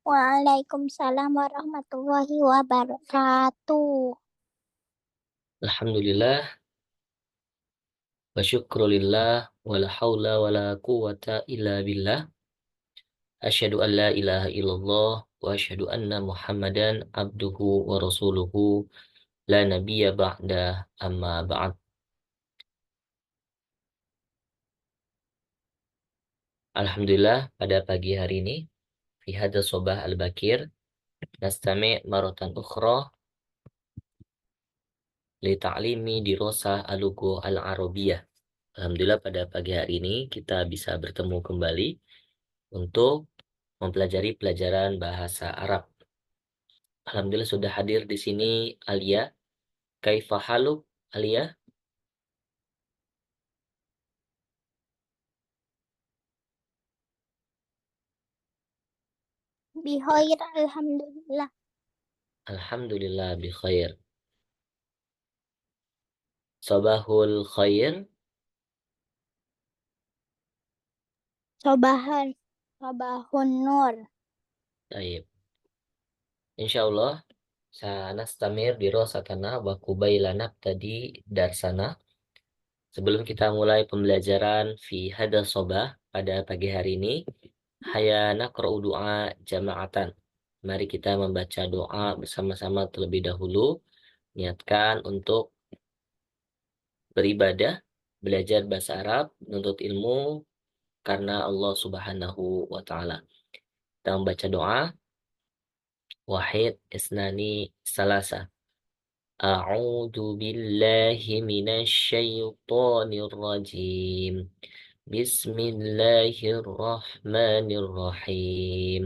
Waalaikumsalam warahmatullahi wabarakatuh. Alhamdulillah wa syukrulillah wa la haula wa la quwata illa billah. Asyhadu an la ilaha illallah wa asyhadu anna Muhammadan abduhu wa rasuluhu la nabiyya ba'da amma ba'd. Alhamdulillah pada pagi hari ini fi hadza sobah al-bakir nastami' maratan ukhra li ta'limi dirasah al-lugha al-arabiyyah. Alhamdulillah pada pagi hari ini kita bisa bertemu kembali untuk mempelajari pelajaran bahasa Arab. Alhamdulillah sudah hadir di sini Alia. Kaifa haluk Alia? Bikhair, alhamdulillah. Alhamdulillah bi khair. Sabahul khair. Sobahan, sobahun nur. Baik. Insyaallah sanastamir dirasatana wa qubailana tadi darsana. Sebelum kita mulai pembelajaran fi hada sobah pada pagi hari ini, haya naqra'u doa jama'atan. Mari kita membaca doa bersama-sama terlebih dahulu. Niatkan untuk beribadah, belajar bahasa Arab, menuntut ilmu karena Allah Subhanahu wa taala. Kita membaca doa wahid isnani salasa. A'udzu billahi minasy syaithanir rajim. Bismillahirrahmanirrahim.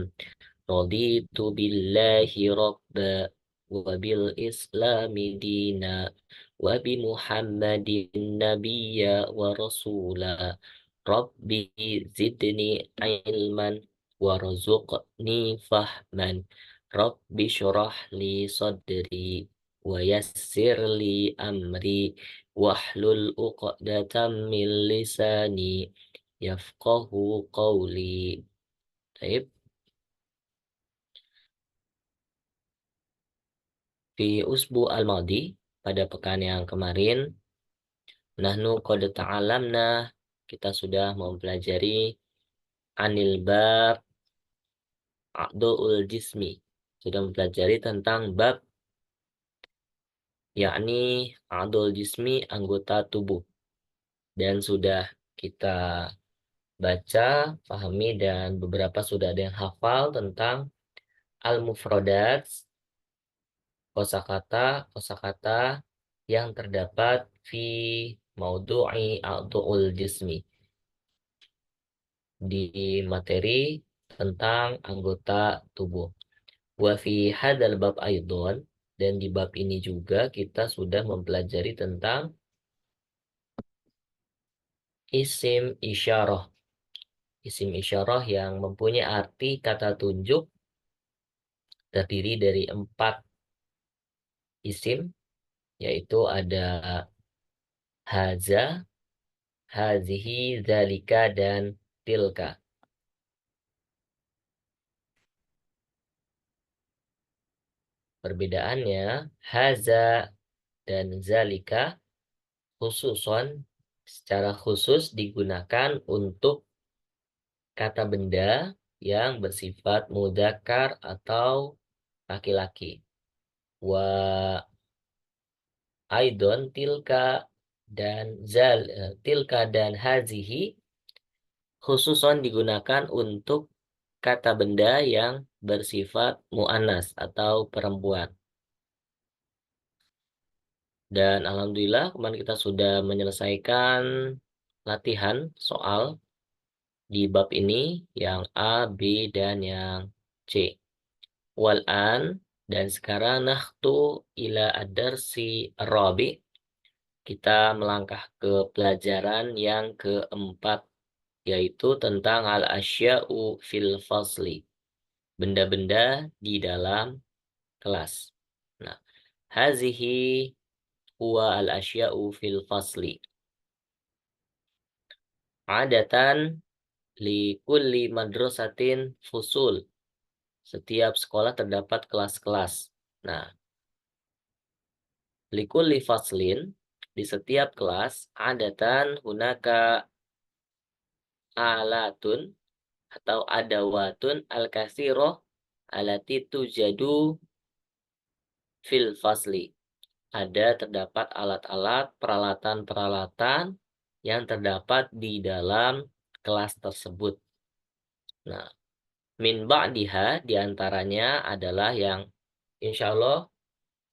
Raditu billahi rabba wa bil islami dina wa bi Muhammadin nabiyya wa rasula. Rabbi zidni ilman warzuqni fahman. Rabbi syurah li sadri wa yassir li amri wahlul uqdatam min lisani yafqahu qawli. Baik. Di usbu al-madi, pada pekan yang kemarin, nahnu qad ta'alamna, kita sudah mempelajari anil bab a'dha'ul jismi, sudah mempelajari tentang bab yakni a'dha'ul jismi, anggota tubuh, dan sudah kita baca, pahami, dan beberapa sudah ada yang hafal tentang al-mufradat, kosakata yang terdapat fi maudu'i a'dha'ul jismi, di materi tentang anggota tubuh. Wa fi hadzal bab aidon, dan di bab ini juga kita sudah mempelajari tentang isim isyarah. Isim isyarah yang mempunyai arti kata tunjuk terdiri dari 4 isim, yaitu ada haza, hazihi, zalika, dan tilka. Perbedaannya, haza dan zalika khususon, secara khusus digunakan untuk kata benda yang bersifat mudzakkar atau laki-laki. Wa aidon tilka dan tilka dan hazihi khususon digunakan untuk kata benda yang bersifat mu'annas atau perempuan. Dan alhamdulillah kemarin kita sudah menyelesaikan latihan soal di bab ini yang A, B, dan yang C. Wal'an, dan sekarang nakhtu ila ad-darsi rabi. Kita melangkah ke pelajaran yang keempat, yaitu tentang al-asya'u fil fasli. Benda-benda di dalam kelas. Nah, hazihi huwa al-asya'u fil fasli. Adatan li kulli madrasatin fusul. Setiap sekolah terdapat kelas-kelas. Nah, likulli faslin, di setiap kelas, adatan hunaka alatun atau adawatun al-katsiroh alati tujadu fil fasli. Terdapat alat-alat, peralatan-peralatan yang terdapat di dalam kelas tersebut. Nah, min ba'diha diantaranya adalah yang insya Allah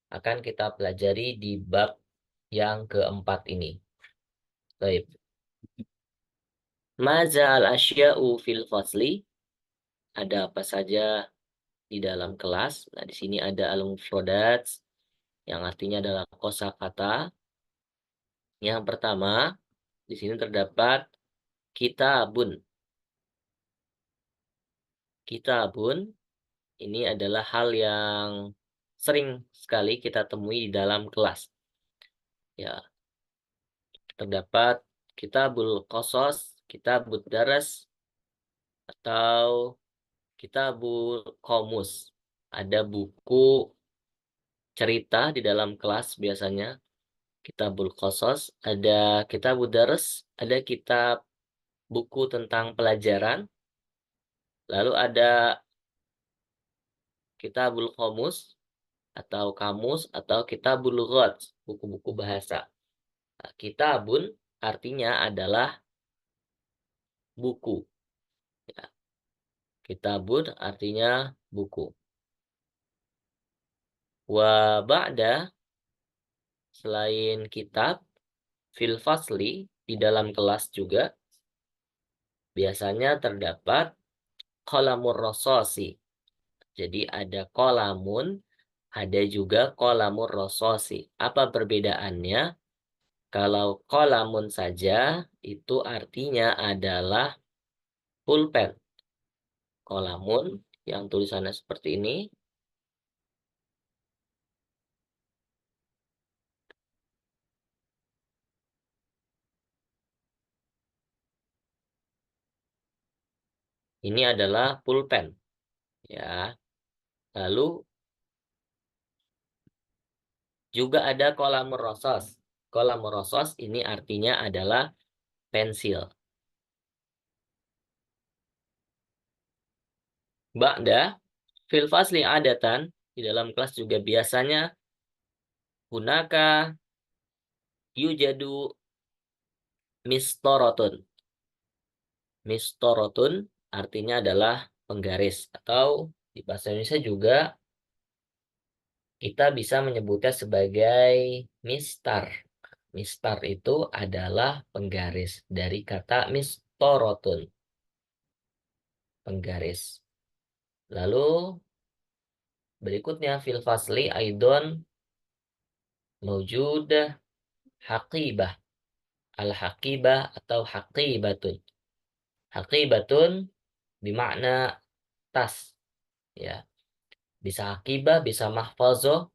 akan kita pelajari di bab yang keempat ini. Baik. Maza al-asya'u fil fasli. Ada apa saja di dalam kelas? Nah, di sini ada al-mufradat yang artinya adalah kosakata. Yang pertama, di sini terdapat kitabun. Kitabun ini adalah hal yang sering sekali kita temui di dalam kelas. Ya, terdapat kitabul qasas, kitabud daras, atau kitabul qamus. Ada buku cerita di dalam kelas biasanya, kitabul qasas, ada kitabud daras, ada kitab buku tentang pelajaran, lalu ada kitabul qamus atau kamus atau kitabul lughat, buku-buku bahasa. Nah, kitabun artinya adalah buku. Ya, kitabun artinya buku. Wa ba'da, selain kitab, fil fasli, di dalam kelas juga, biasanya terdapat qalamur rasasi. Jadi ada qalamun, ada juga qalamur rasasi. Apa perbedaannya? Kalau qalamun saja, itu artinya adalah pulpen. Qalamun yang tulisannya seperti ini. Ini adalah pulpen. Ya. Lalu juga ada qalamur rasos. Qalamur rasos ini artinya adalah pensil. Ba'da fil fasli adatan, di dalam kelas juga biasanya hunaka yujadu mistorotun. Mistorotun artinya adalah penggaris, atau di bahasa Indonesia juga kita bisa menyebutnya sebagai mistar. Mistar itu adalah penggaris dari kata mistorotun, penggaris. Lalu berikutnya fil fasli aidon mewujudah haqibah. Al-haqibah atau haqibatun. Haqibatun bermakna tas. Ya, bisa haqibah, bisa mahfazah.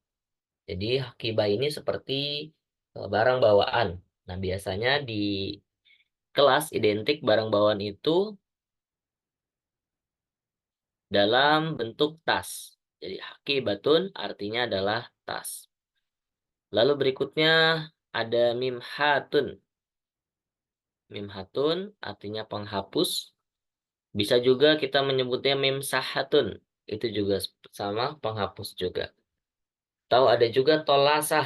Jadi haqibah ini seperti barang bawaan. Nah, biasanya di kelas identik barang bawaan itu dalam bentuk tas. Jadi haqibatun artinya adalah tas. Lalu berikutnya ada mimhatun. Mimhatun artinya penghapus. Bisa juga kita menyebutnya mimsahatun. Itu juga sama, penghapus juga. Tahu ada juga tolasah.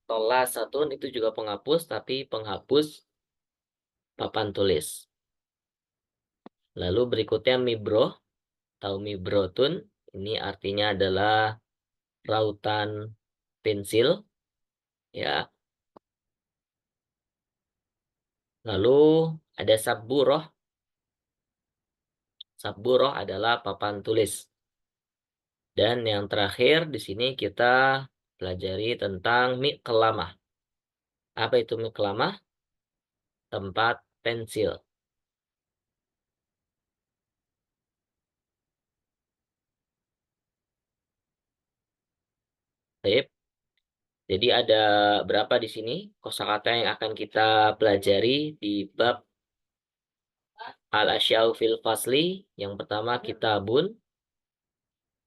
Tolasatun itu juga penghapus, tapi penghapus papan tulis. Lalu berikutnya mibroh. Tahu mibrotun. Ini artinya adalah rautan pensil. Ya. Lalu ada sabburoh. Sabburoh adalah papan tulis. Dan yang terakhir di sini kita pelajari tentang miklamah. Apa itu miklamah? Tempat pensil. Baik. Jadi ada berapa di sini kosakata yang akan kita pelajari di bab al-asya'u fil fasli. Yang pertama kitabun,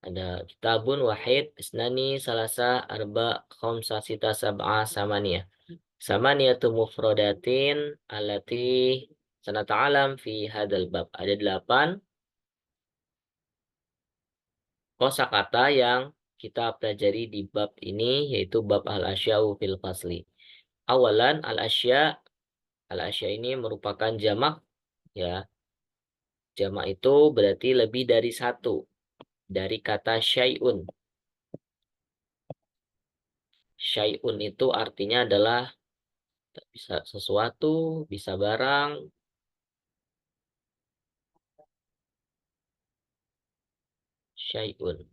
Ada kitabun, wahid, isnani, salasa, arba, khamsa, sita, sab'a, samaniyah. Samaniyatu mufradatin allati sanata'alam fi hadal bab. Ada 8 kosakata yang kita pelajari di bab ini, yaitu bab al-asya'u fil fasli. Awalan al-asya'. Al-asya' ini merupakan jamak, ya. Jamak itu berarti lebih dari satu. Dari kata syai'un. Syai'un itu artinya adalah bisa sesuatu, bisa barang. Syai'un.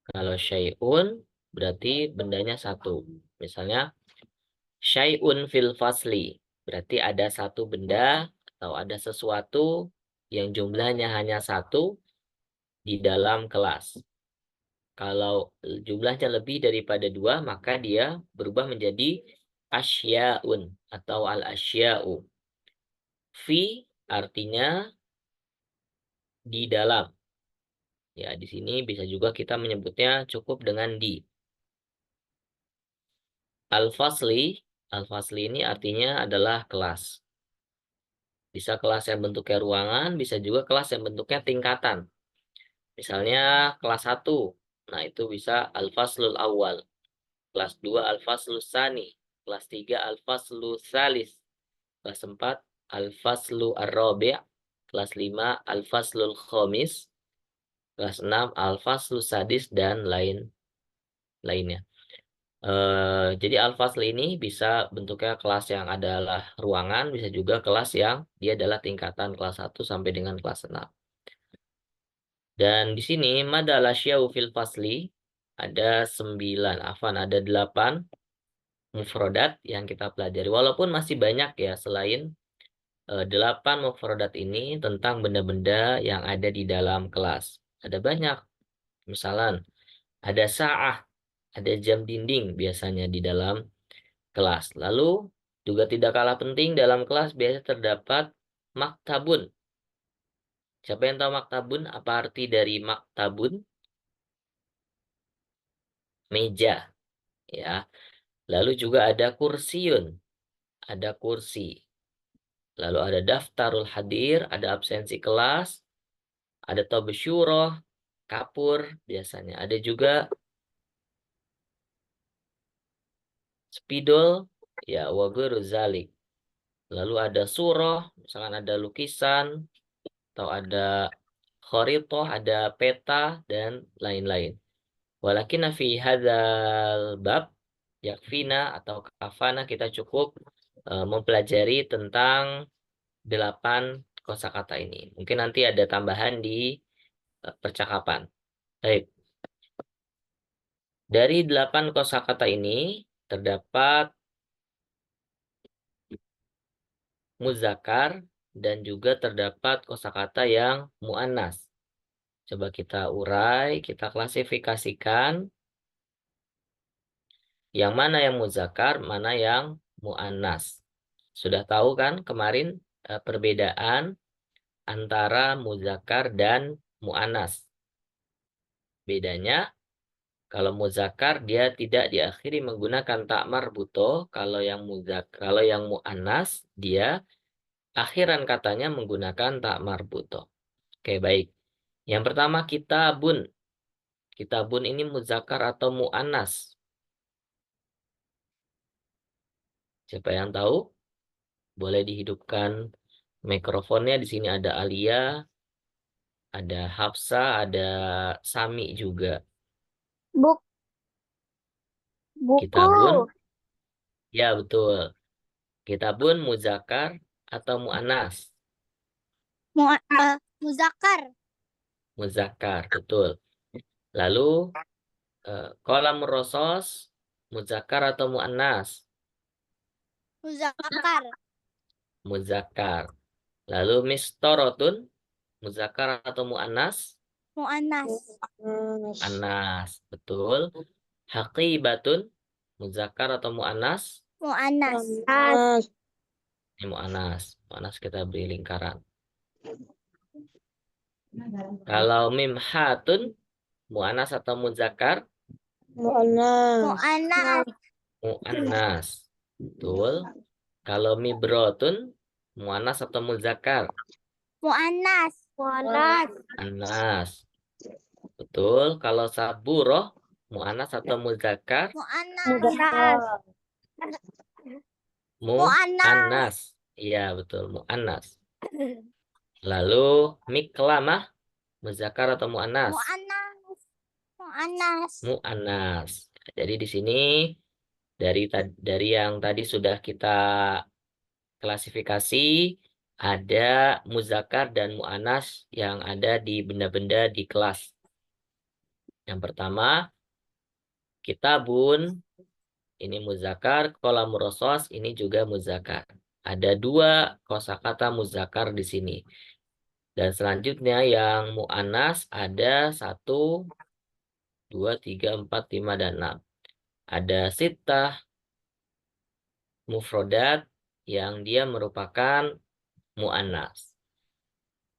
Kalau syai'un berarti bendanya satu. Misalnya syai'un fil fasli. Berarti ada satu benda atau ada sesuatu yang jumlahnya hanya satu di dalam kelas. Kalau jumlahnya lebih daripada dua, maka dia berubah menjadi asya'un atau al-asya'u. Fi artinya di dalam. Ya, di sini bisa juga kita menyebutnya cukup dengan di. Al-fasli, al-fasli ini artinya adalah kelas. Bisa kelas yang bentuknya ruangan, bisa juga kelas yang bentuknya tingkatan. Misalnya kelas 1. Nah, itu bisa al-faslul awal. Kelas 2 al-faslul sani. Kelas 3 al-faslul salis. Kelas 4 al-faslu ar-rabi'. Kelas 5 al-faslul khamis. Kelas 6 al-faslu sadis dan lainnya. Jadi al-fasl ini bisa bentuknya kelas yang adalah ruangan, bisa juga kelas yang dia adalah tingkatan kelas 1 sampai dengan kelas 6. Dan di sini mada al-asya'u fil fasli ada 9, ada 8 mufrodat yang kita pelajari. Walaupun masih banyak ya selain 8 mufrodat ini tentang benda-benda yang ada di dalam kelas. Ada banyak. Misalnya ada sa'ah, ada jam dinding biasanya di dalam kelas. Lalu juga tidak kalah penting dalam kelas biasa terdapat maktabun. Siapa yang tahu maktabun? Apa arti dari maktabun? Meja, ya. Lalu juga ada kursiun, ada kursi. Lalu ada daftarul hadir, ada absensi kelas, ada tobesyuroh, kapur biasanya. Ada juga spidol, ya, waguru zalik. Lalu ada surah, misalkan ada lukisan, atau ada kharitoh, ada peta, dan lain-lain. Walakin fi hadzal bab yakfina atau kafana kita cukup mempelajari tentang 8 kosakata ini. Mungkin nanti ada tambahan di percakapan. Baik. Dari 8 kosakata ini terdapat muzakkar dan juga terdapat kosakata yang muannas. Coba kita urai, kita klasifikasikan yang mana yang muzakkar, mana yang muannas. Sudah tahu kan kemarin perbedaan antara muzakkar dan muannas. Bedanya kalau muzakkar dia tidak diakhiri menggunakan tak marbuto, kalau yang muannas dia akhiran katanya menggunakan tak marbuto. Oke, baik. Yang pertama kitabun. Kitabun ini muzakkar atau muannas? Siapa yang tahu? Boleh dihidupkan mikrofonnya. Di sini ada Alia, ada Hafsa, ada Sami juga. Buk, buku. Kitabun, ya betul. Kitabun muzakkar atau muannas? Muzakkar. Muzakkar, betul. Lalu kolam rosos muzakkar atau muannas? Muzakkar. Muzakkar. Lalu mistorotun muzakkar atau muannas? Muannas. Anas, betul. Haqibatun muzakkar atau muannas? Mu'annas. Ini mu'anas. Mu'anas kita beri lingkaran. Kalau mim hatun, mu'anas atau muzakkar? Mu'annas. Mu'annas. Betul. Kalau mibrotun, mu'anas atau muzakkar? Mu'annas. Mu'annas. Betul. Kalau saburoh, mu'anas atau muzakkar? Mu'annas. Mu'annas. Iya, betul. Mu'annas. Lalu miklamah, muzakkar atau mu'annas? Mu'annas. Mu'annas. Mu'annas. Jadi di sini dari yang tadi sudah kita klasifikasi, ada muzakkar dan mu'annas yang ada di benda-benda di kelas. Yang pertama, kitabun, ini muzakkar, qalamur rasos, ini juga muzakkar. Ada dua kosakata muzakkar di sini. Dan selanjutnya yang mu'annas ada 1, 2, 3, 4, 5, dan 6. Ada sittah mufrodat yang dia merupakan mu'annas.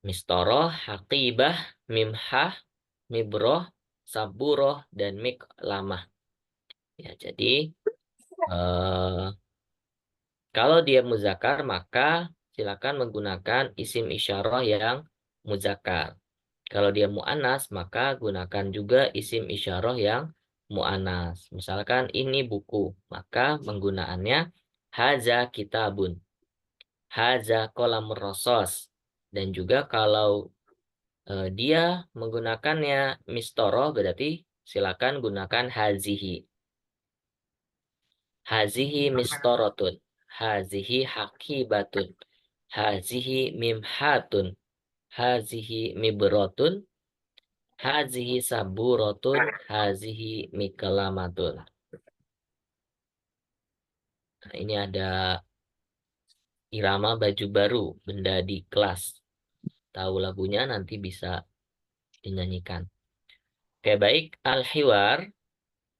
Mistoroh, haqibah, mimhah, mibroh, saburoh, dan miklamah. Ya, jadi kalau dia muzakkar maka silakan menggunakan isim isyarah yang muzakkar. Kalau dia mu'annas maka gunakan juga isim isyarah yang mu'annas. Misalkan ini buku, maka penggunaannya haza kitabun, haza qalamur rasos. Dan juga kalau dia menggunakannya mistoroh berarti silakan gunakan hazihi. Hazihi mistorotun. Hazihi hakibatun. Hazihi mimhatun. Hazihi mibrotun. Hazihi saburotun. Hazihi mikalamatun. Nah, ini ada irama baju baru, benda di kelas. Tahu lagunya nanti bisa dinyanyikan. Oke, baik. Al-hiwar.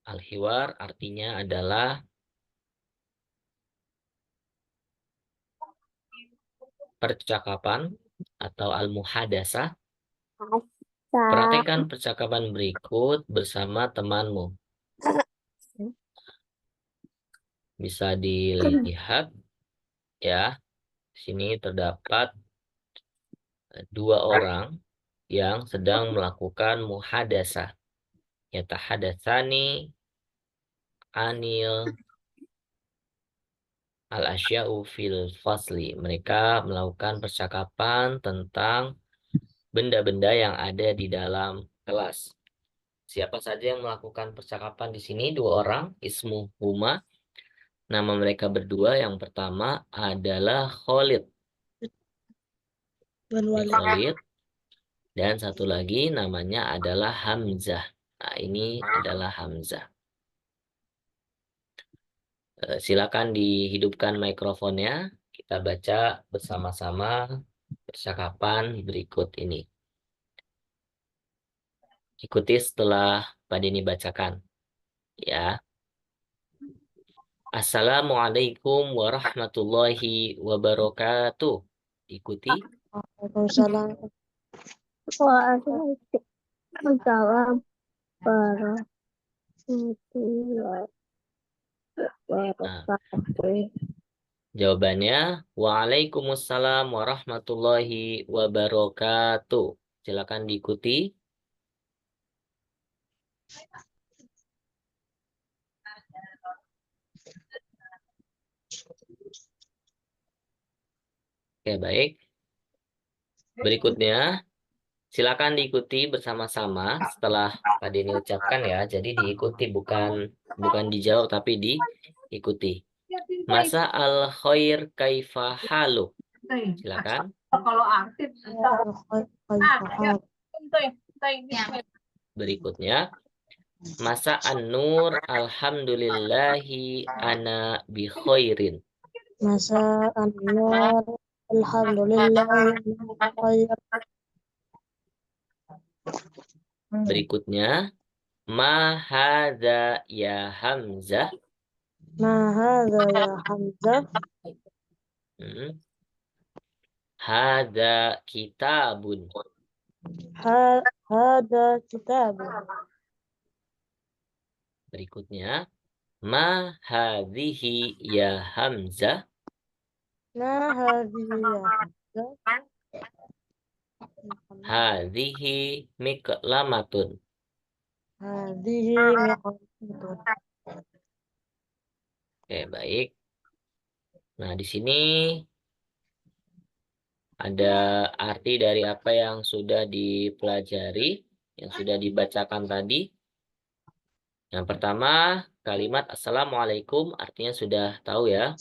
Al-hiwar artinya adalah percakapan atau al-muhadasah. Praktekkan percakapan berikut bersama temanmu. Bisa dilihat ya. Sini terdapat 2 orang yang sedang melakukan muhadasah. Yatahadatsani anil al-asya'u fil fasli. Mereka melakukan percakapan tentang benda-benda yang ada di dalam kelas. Siapa saja yang melakukan percakapan di sini? 2 orang, ismu huma. Nama mereka berdua yang pertama adalah Khalid. Khalid. Dan satu lagi namanya adalah Hamzah. Nah, ini adalah Hamzah. Silakan dihidupkan mikrofonnya. Kita baca bersama-sama percakapan berikut ini. Ikuti setelah Pak Dini bacakan. Ya. Assalamualaikum warahmatullahi wabarakatuh. Ikuti. Waalaikumsalam. Waalaikumsalam warahmatullahi Nah, wabarakatuh. jawabannya, Waalaikumsalam warahmatullahi wabarakatuh. Silakan diikuti. Oke, baik. Berikutnya, silakan diikuti bersama-sama setelah Pak Dini ucapkan ya. Jadi diikuti bukan dijawab tapi diikuti. Masa al khair kaifa haluk. Silakan. Kalau aktif Berikutnya, Masa an-nur alhamdulillahi ana bi khairin. Masa an-nur alhamdulillah khair. Berikutnya, ma hadza ya Hamzah. Ma hadza ya Hamzah? Hada kitabun. Hadza kitabun. Berikutnya, ma hadhihi ya Hamzah. Ma hadhihi ya Hamzah? Hadhihi miklamatun. Hadhihi miqlatun. Oke, baik. Nah, di sini ada arti dari apa yang sudah dipelajari, yang sudah dibacakan tadi. Yang pertama, kalimat Assalamualaikum artinya sudah tahu ya.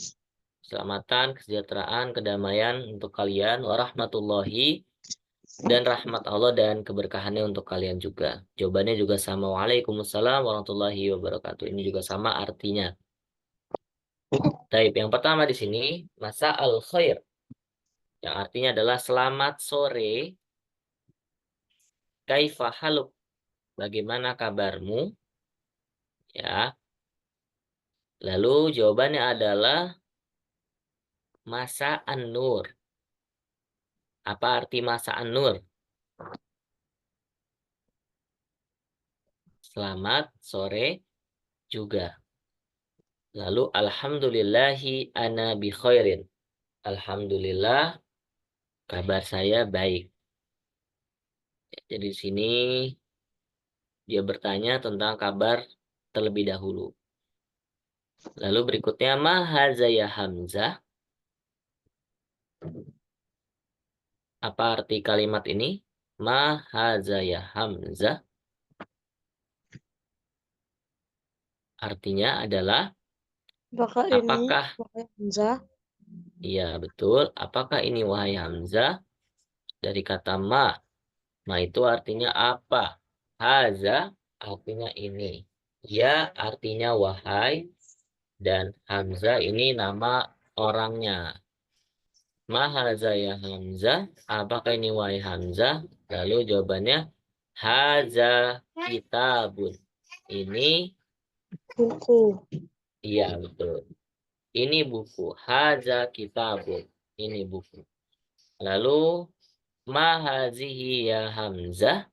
Keselamatan, kesejahteraan, kedamaian untuk kalian. Warahmatullahi, dan rahmat Allah dan keberkahannya untuk kalian juga. Jawabannya juga sama. Waalaikumsalam warahmatullahi wabarakatuh. Ini juga sama artinya. Taib, yang pertama di sini, masa al-khair. Yang artinya adalah selamat sore. Kaifa haluk? Bagaimana kabarmu? Ya. Lalu jawabannya adalah masa an-nur. Apa arti masa an-nur? Selamat sore juga. Lalu alhamdulillahi ana bi khairin. Alhamdulillah kabar saya baik. Jadi di sini dia bertanya tentang kabar terlebih dahulu. Lalu berikutnya ma hadza ya Hamzah. Apa arti kalimat ini? Ma hadza ya Hamzah. Artinya adalah Apakah ini apakah, wahai Hamzah? iya betul, apakah ini wahai Hamzah? Dari kata ma. Ma itu artinya apa? Haza artinya ini. Ya artinya wahai. Dan Hamzah ini nama orangnya. Ma haza ya Hamzah. Apakah ini wahai Hamzah? Lalu jawabannya haza kitabun. Ini, Buku. iya betul. Ini buku. Haza kitabun. Ini buku. Lalu ma hazihi ya Hamzah.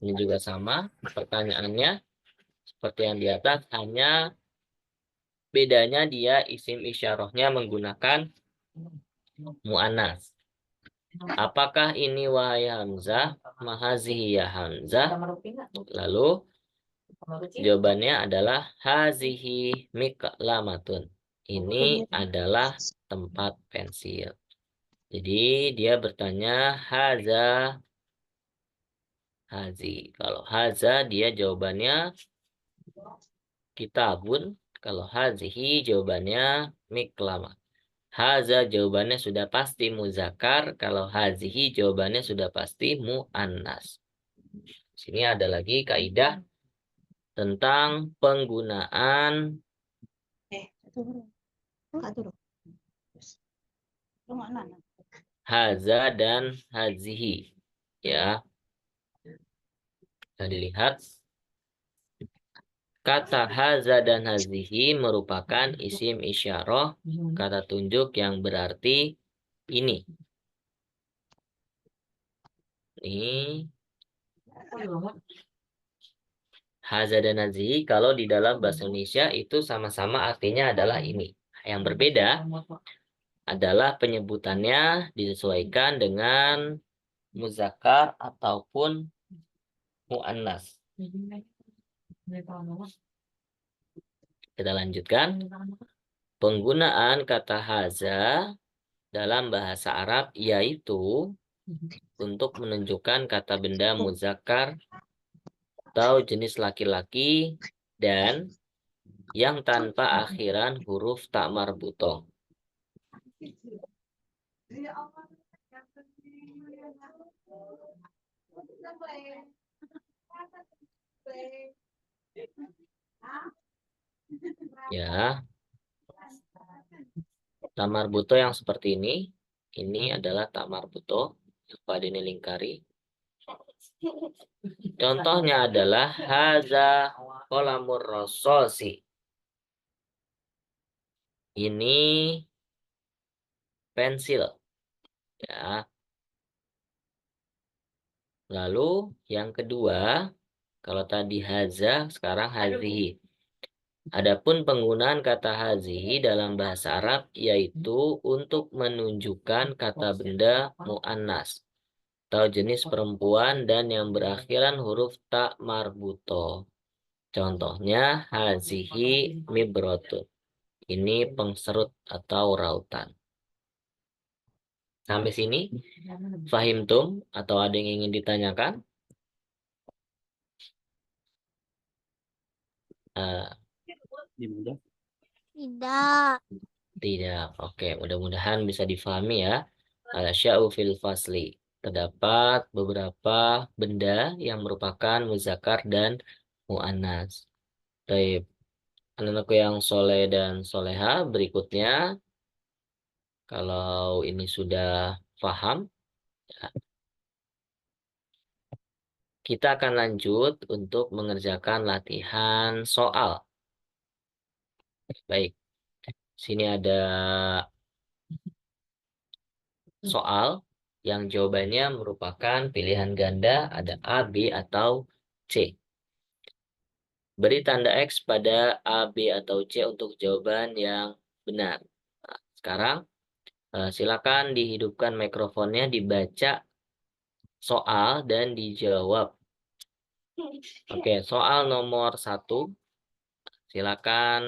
Ini juga sama pertanyaannya seperti yang di atas, hanya bedanya dia isim isyarahnya menggunakan mu'annas. Apakah ini wahai Hamzah? Ma hazihi ya Hamzah. Lalu jawabannya adalah hazihi miklamatun. Ini adalah tempat pensil. Jadi dia bertanya haza, hazi. Kalau haza dia jawabannya kitabun. Kalau hazihi jawabannya miklama. Haza jawabannya sudah pasti muzakkar. Kalau hazihi jawabannya sudah pasti muannas. Sini ada lagi kaidah tentang penggunaan haza dan hazihi. Ya, kita dilihat. Kata haza dan hazihi merupakan isim isyarah, kata tunjuk yang berarti ini. Ini haza dan hazihi kalau di dalam bahasa Indonesia itu sama-sama artinya adalah ini. Yang berbeda adalah penyebutannya disesuaikan dengan muzakkar ataupun muannas. Kita lanjutkan. Penggunaan kata haza dalam bahasa Arab yaitu untuk menunjukkan kata benda muzakkar atau jenis laki-laki dan yang tanpa akhiran huruf tak marbutoh. Ya, tak marbutoh yang seperti ini adalah tak marbutoh yang pada ini lingkari. Contohnya adalah haza qalamur rasosi. Ini pensil. Ya. Lalu yang kedua, kalau tadi haza, sekarang hazihi. Adapun penggunaan kata hazihi dalam bahasa Arab yaitu untuk menunjukkan kata benda mu'annas atau jenis perempuan dan yang berakhiran huruf ta marbuto. Contohnya hazihi mibrotun. Ini pengserut atau rautan. Sampai sini fahimtum atau ada yang ingin ditanyakan? Tidak. Tidak. Oke, mudah-mudahan bisa difahami ya. Al-asya'u fil fasli. Terdapat beberapa benda yang merupakan muzakkar dan mu'annas. Baik, anak-anakku yang soleh dan soleha, berikutnya kalau ini sudah paham, ya, kita akan lanjut untuk mengerjakan latihan soal. Baik, sini ada soal yang jawabannya merupakan pilihan ganda, ada A, B, atau C. Beri tanda X pada A, B, atau C untuk jawaban yang benar. Nah, sekarang silakan dihidupkan mikrofonnya, dibaca soal dan dijawab. Oke, soal nomor 1. Silakan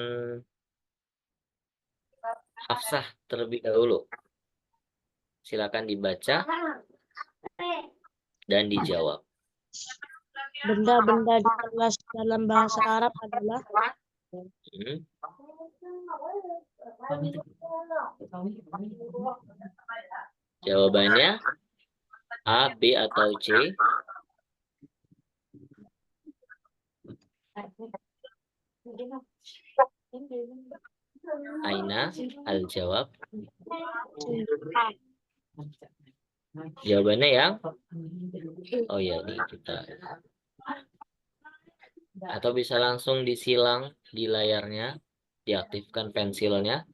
Hafsah terlebih dahulu. Silakan dibaca dan dijawab. Benda-benda di kelas dalam bahasa Arab adalah Hmm. Jawabannya A, B, atau C? Aina al-jawab. Jawabannya yang oh ya, di kita. Atau bisa langsung disilang di layarnya, diaktifkan pensilnya.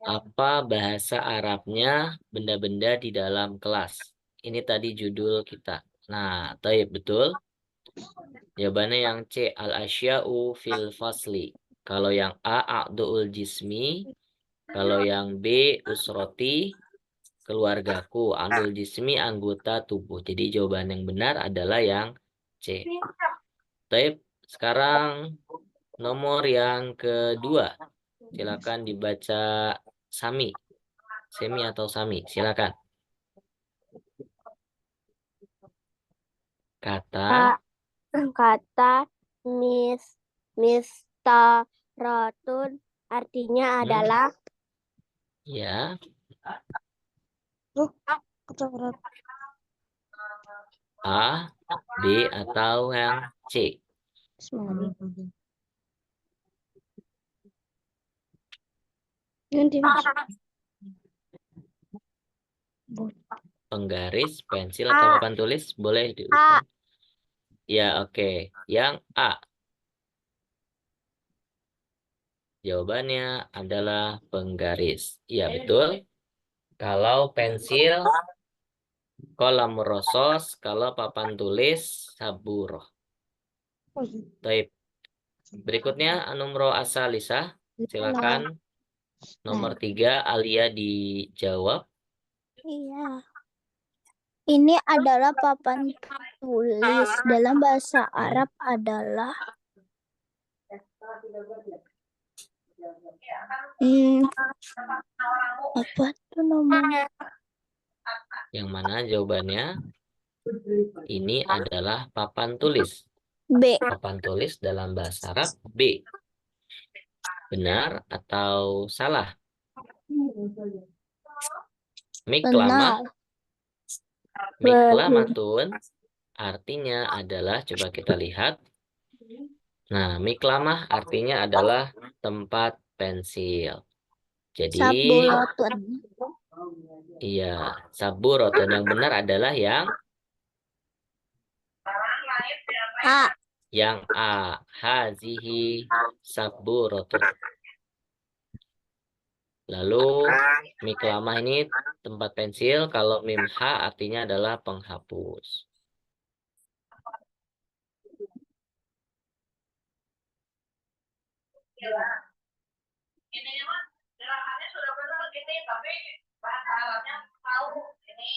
Apa bahasa Arabnya benda-benda di dalam kelas? Ini tadi judul kita. Nah, taib betul. Jawabannya yang C, al-asya'u fil fasli. Kalau yang A, a'du'ul jismi. Kalau yang B, usroti, keluargaku. A'du'ul jismi, anggota tubuh. Jadi jawaban yang benar adalah yang C. Taib, sekarang nomor yang kedua. Silakan dibaca Sami. Semi atau Sami, silakan. Kata Kata mistaratun artinya adalah ya, kecoret. A, B, atau yang C. Penggaris, pensil, atau papan tulis boleh diulang. Ya, oke. Yang A. Jawabannya adalah penggaris. Iya, betul. Kalau pensil, kolam rosos. Kalau papan tulis, saburoh. Baik. Berikutnya, nomor asalisa. Silakan. Nomor 3, Alia dijawab. Iya. Ini adalah papan tulis. Dalam bahasa Arab adalah apa tuh namanya? Yang mana jawabannya? Ini adalah papan tulis. B. Papan tulis dalam bahasa Arab B. Benar atau salah? Miklamah. Benar. Miklamatun artinya adalah, coba kita lihat. Nah, miklamah artinya adalah tempat pensil. Jadi, Saburatun. iya, saburatun yang benar adalah yang A. Yang A, hazihi saburotun. Lalu miklamah ini tempat pensil. Kalau mim ha artinya adalah penghapus.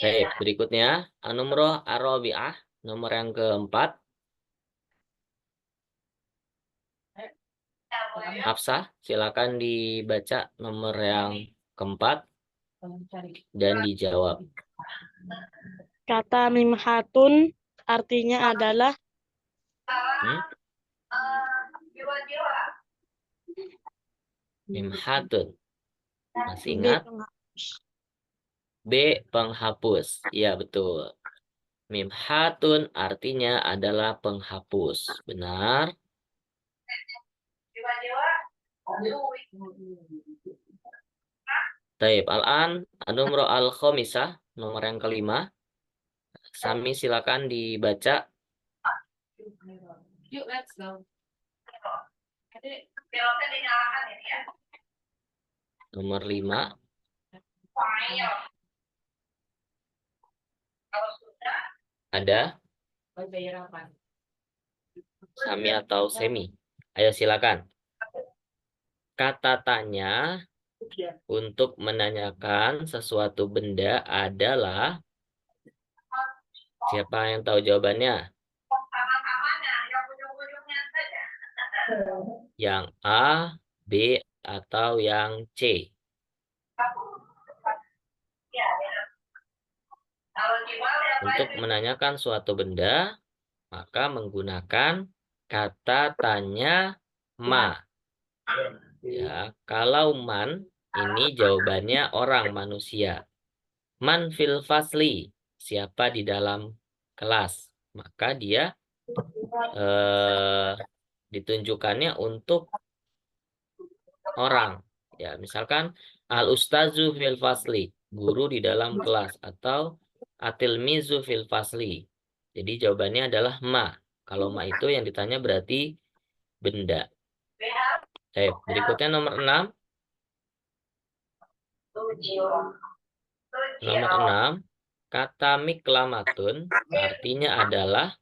Baik, berikutnya an-numrah ar-rabi'ah, nomor yang keempat. Hafsah, silakan dibaca nomor yang keempat dan dijawab. Kata mimhatun artinya adalah Mimhatun. Masih B. ingat? penghapus. B, penghapus. Iya, betul. Mimhatun artinya adalah penghapus. Benar. Taib, al-an, an-numrah al-khamisah, nomor yang kelima. Sami, silakan dibaca. Yuk, let's go. Nomor 5. Ada Sami atau Semi? Ayo silakan. Kata tanya untuk menanyakan sesuatu benda adalah, siapa yang tahu jawabannya? Yang A, B, atau yang C? Untuk menanyakan suatu benda, maka menggunakan kata tanya ma. Ya, kalau man, ini jawabannya orang, manusia. Man fil fasli, siapa di dalam kelas. Maka dia ditunjukkannya untuk orang. Ya, misalkan al-ustazu fil fasli, guru di dalam kelas, atau atilmizu fil fasli. Jadi jawabannya adalah ma. Kalau ma itu yang ditanya berarti benda. Berikutnya nomor 6. Nomor 6, kata miklamatun artinya adalah,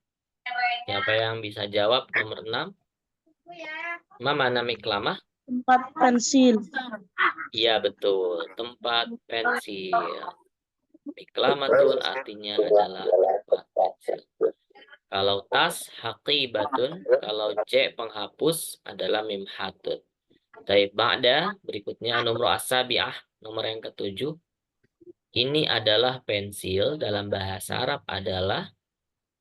siapa yang bisa jawab nomor 6? Mana miklamah? Tempat pensil. Iya, betul, tempat pensil. Miklamatun artinya adalah tempat pensil. Kalau tas, haqibatun. Kalau C, penghapus, adalah mimhatun. Taib ba'da, berikutnya nomor as-sabi'ah, nomor yang ke-7. Ini adalah pensil, dalam bahasa Arab adalah,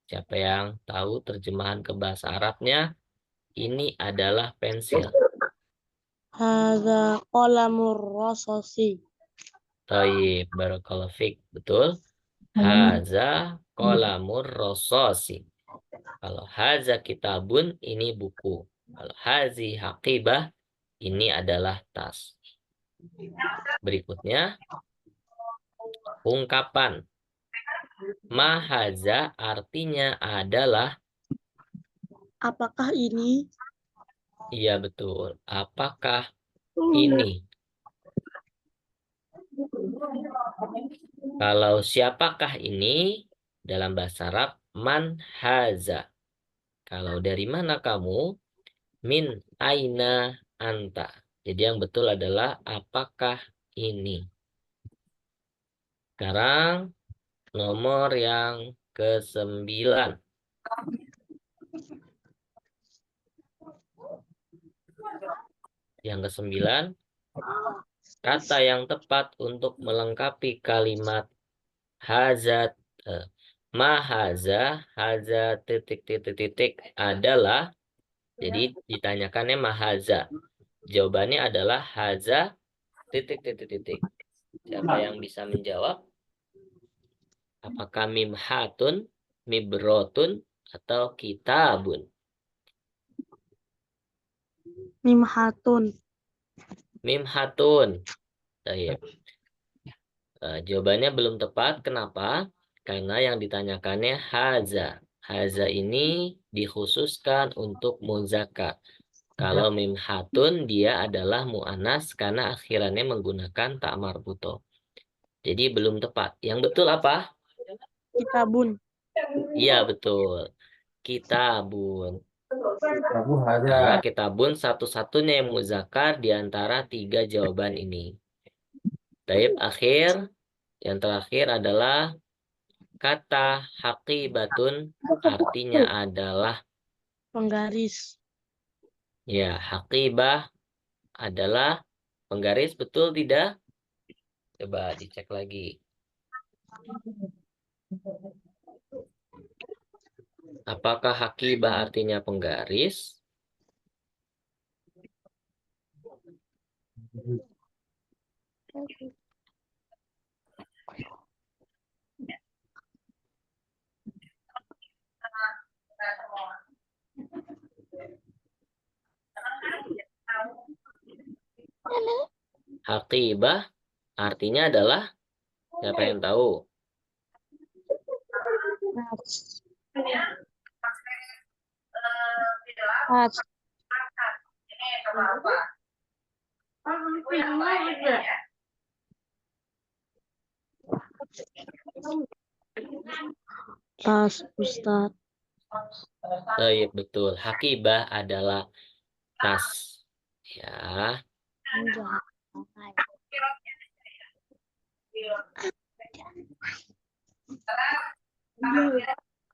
siapa yang tahu terjemahan ke bahasa Arabnya? Ini adalah pensil. Hadza qalamur rasasi. Taib, barakallahu fiik, betul. Haza qalamur rasasi. Kalau haza kitabun, ini buku. Kalau hazi haqibah, ini adalah tas. Berikutnya, ungkapan. Mahaza artinya adalah, Apakah ini? iya betul, apakah ini? Kalau siapakah ini, dalam bahasa Arab, man haza. Kalau dari mana kamu? Min aina anta. Jadi yang betul adalah apakah ini. Sekarang nomor yang ke-9. Yang ke-9, kata yang tepat untuk melengkapi kalimat hazat, mahaza, haza titik adalah, jadi ditanyakannya mahaza. Jawabannya adalah haza titik. Siapa yang bisa menjawab? Apakah mimhatun, mibrotun, atau kitabun? Mimhatun. Mimhatun. Baik. Jawabannya belum tepat. Kenapa? Karena yang ditanyakannya haza. Haza ini dikhususkan untuk muzakkar. Kalau mimhatun dia adalah mu'annas karena akhirannya menggunakan ta marbuto. Jadi belum tepat. Yang betul apa? Kitabun. Iya betul. Kitabun. Karena kitabun satu-satunya yang muzakkar di antara 3 jawaban ini. Taib akhir, yang terakhir adalah kata haqibatun, artinya adalah, Penggaris. ya, haqibah adalah penggaris, betul tidak? Coba dicek lagi. Apakah haqibah artinya penggaris? Haqibah artinya adalah, siapa yang tahu? Has. Tas, Ustadz. Taib, betul. Haqibah adalah tas. Ya.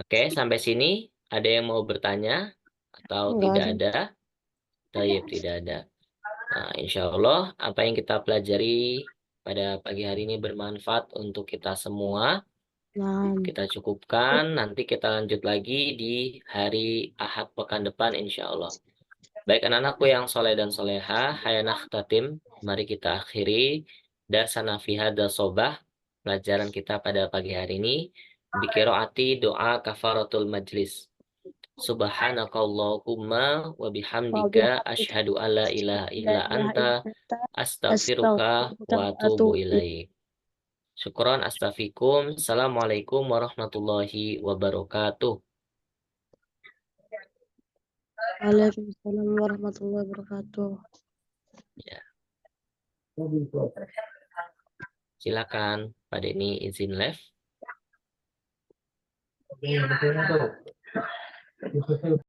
Oke, sampai sini ada yang mau bertanya atau Enggak tidak ada. ada? Taib, tidak ada. Nah, insya Allah apa yang kita pelajari pada pagi hari ini bermanfaat untuk kita semua. Nah, Kita cukupkan, nanti kita lanjut lagi di hari Ahad pekan depan insya Allah. Baik anak-anakku yang soleh dan soleha, hayanah tatim, mari kita akhiri darsana fi hadzal sobah, pelajaran kita pada pagi hari ini, biqiraati doa kafaratul majlis. Subhanakallahumma wa bihamdika asyhadu alla ilaha illa anta astaghfiruka wa atubu ilaik. Syukron astafikum. Assalamualaikum warahmatullahi wabarakatuh. Waalaikumsalam warahmatullahi wabarakatuh. Ya. Silakan Pak Denny izin live.